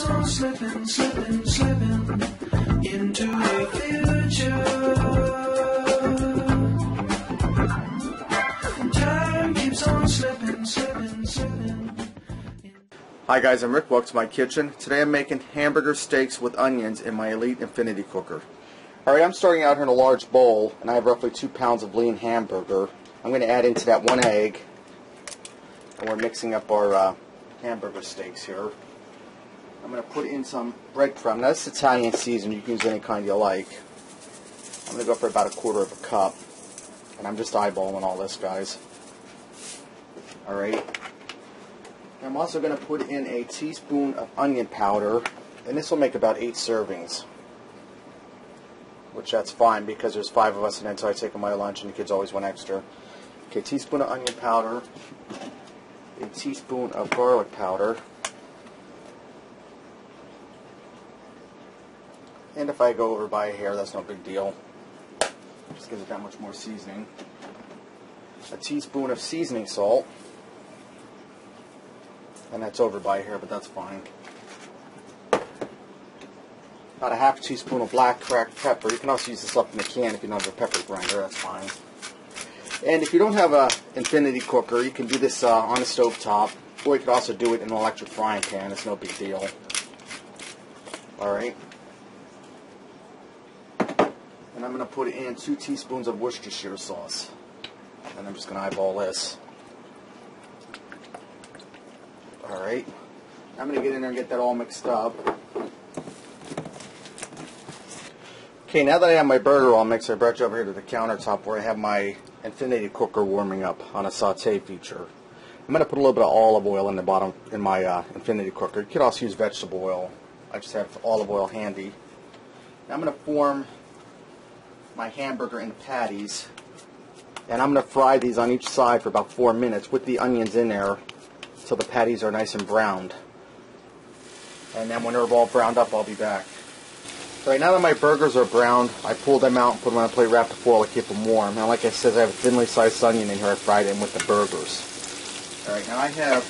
keeps on slipping, slipping, slipping into the future. Time keeps on slipping, slipping, slipping. Hi guys, I'm Rick. Welcome to my kitchen. Today I'm making hamburger steaks with onions in my Elite Infinity cooker. Alright, I'm starting out here in a large bowl, and I have roughly 2 pounds of lean hamburger. I'm going to add into that 1 egg, and we're mixing up our hamburger steaks here. I'm going to put in some breadcrumb. Now this is Italian season, you can use any kind you like. I'm going to go for about 1/4 cup, and I'm just eyeballing all this, guys. Alright. I'm also going to put in a teaspoon of onion powder, and this will make about 8 servings. Which that's fine because there's 5 of us and until I take my lunch and the kids always want extra. Okay, teaspoon of onion powder, a teaspoon of garlic powder, and if I go over by a hair, that's no big deal. Just gives it that much more seasoning. A teaspoon of seasoning salt, and that's over by a hair, but that's fine. About a 1/2 teaspoon of black cracked pepper. You can also use this up in the can if you don't have a pepper grinder, that's fine. And if you don't have an Infinity cooker, you can do this on a stove top, or you could also do it in an electric frying pan. It's no big deal. Alright. And I'm going to put in 2 teaspoons of Worcestershire sauce. And I'm just going to eyeball this. Alright. I'm going to get in there and get that all mixed up. Okay, now that I have my burger all mixed, I brought you over here to the countertop where I have my Infinity cooker warming up on a saute feature. I'm going to put a little bit of olive oil in the bottom in my Infinity cooker. You could also use vegetable oil. I just have olive oil handy. Now I'm going to form my hamburger into patties, and I'm going to fry these on each side for about 4 minutes with the onions in there so the patties are nice and browned. And then when they're all browned up, I'll be back. Right now that my burgers are browned, I pulled them out and put them on a plate wrapped in foil to keep them warm. Now, like I said, I have a thinly sliced onion in here. I fried them with the burgers. Alright, now I have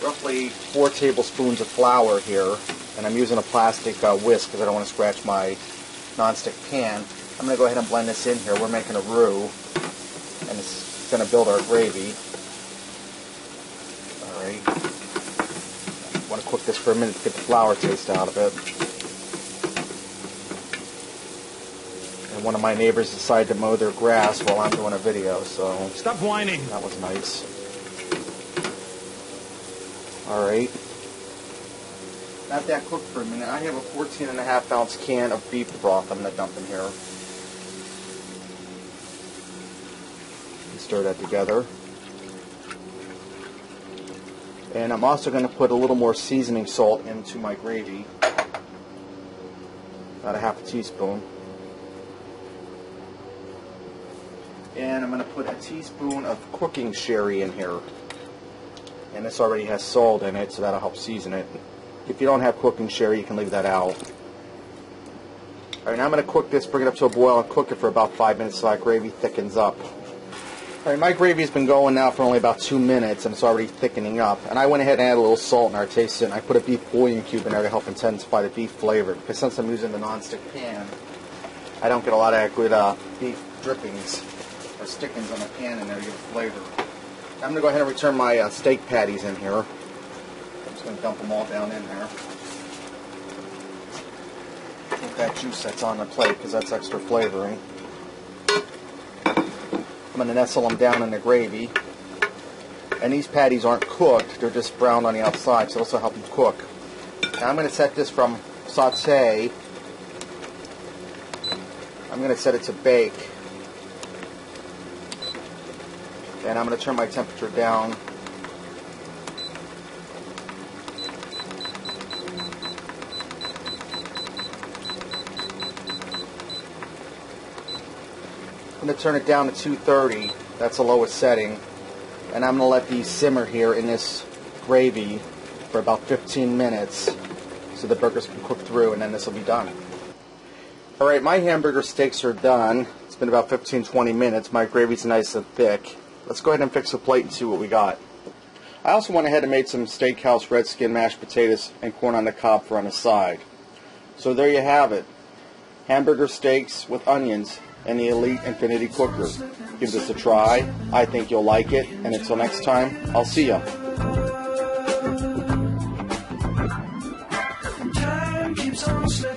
roughly 4 tablespoons of flour here, and I'm using a plastic whisk because I don't want to scratch my nonstick pan. I'm going to go ahead and blend this in here. We're making a roux, and it's going to build our gravy. Alright. I want to cook this for a minute to get the flour taste out of it. And one of my neighbors decided to mow their grass while I'm doing a video, so... Stop whining! That was nice. Alright. Let that cook for a minute. I have a 14.5 ounce can of beef broth I'm going to dump in here. And stir that together. And I'm also going to put a little more seasoning salt into my gravy. About a 1/2 teaspoon. And I'm going to put a teaspoon of cooking sherry in here. And this already has salt in it, so that'll help season it. If you don't have cooking sherry, you can leave that out. Alright, now I'm going to cook this, bring it up to a boil, and cook it for about 5 minutes so that gravy thickens up. Alright, my gravy's been going now for only about 2 minutes, and it's already thickening up. And I went ahead and added a little salt in there, tasted it, and I put a beef bouillon cube in there to help intensify the beef flavor. Because since I'm using the nonstick pan, I don't get a lot of good beef drippings or stickings on the pan in there to get a flavor. I'm going to go ahead and return my steak patties in here. I'm just going to dump them all down in there. Get that juice that's on the plate because that's extra flavoring. I'm going to nestle them down in the gravy. And these patties aren't cooked, they're just browned on the outside, so this will help them cook. Now I'm going to set this from saute. I'm going to set it to bake. And I'm going to turn my temperature down. I'm going to turn it down to 230. That's the lowest setting. And I'm going to let these simmer here in this gravy for about 15 minutes so the burgers can cook through, and then this will be done. Alright, my hamburger steaks are done. It's been about 15-20 minutes. My gravy's nice and thick. Let's go ahead and fix the plate and see what we got. I also went ahead and made some steakhouse red skin mashed potatoes and corn on the cob for on the side. So there you have it. Hamburger steaks with onions and the Elite Infinity cooker. Give this a try. I think you'll like it. And until next time, I'll see ya. Time keeps on slipping.